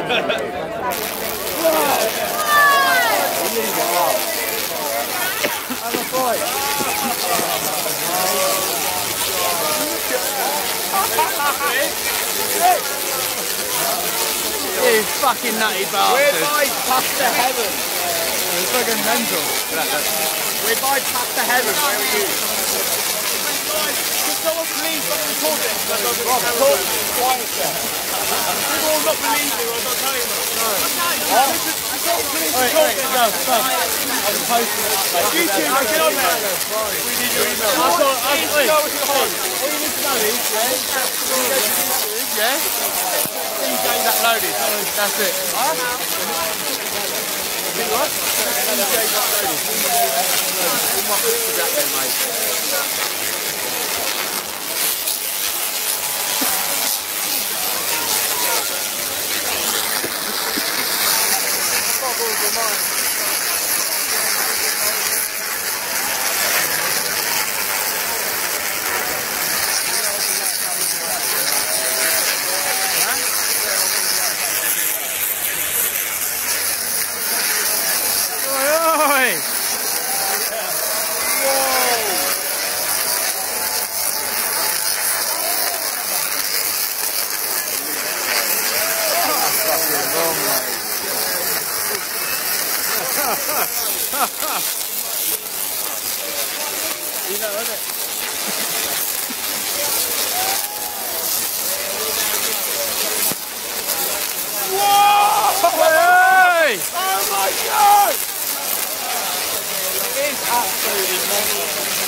You fucking nutty bastard. We're by past to heaven. It's fucking mental. We're by past to heaven. Where are you? Can someone please stop recording? People will not believe me when I'm not telling them. No. Can someone please record this? No, stop. I'm posting it. YouTube, get on there. We need your email. All you need to know is, DJ's uploaded. That's it. Huh? what? DJ's uploaded. All my pictures out there, mate. You know, isn't it? Whoa! Hey! Oh my God! It is absolutely mental.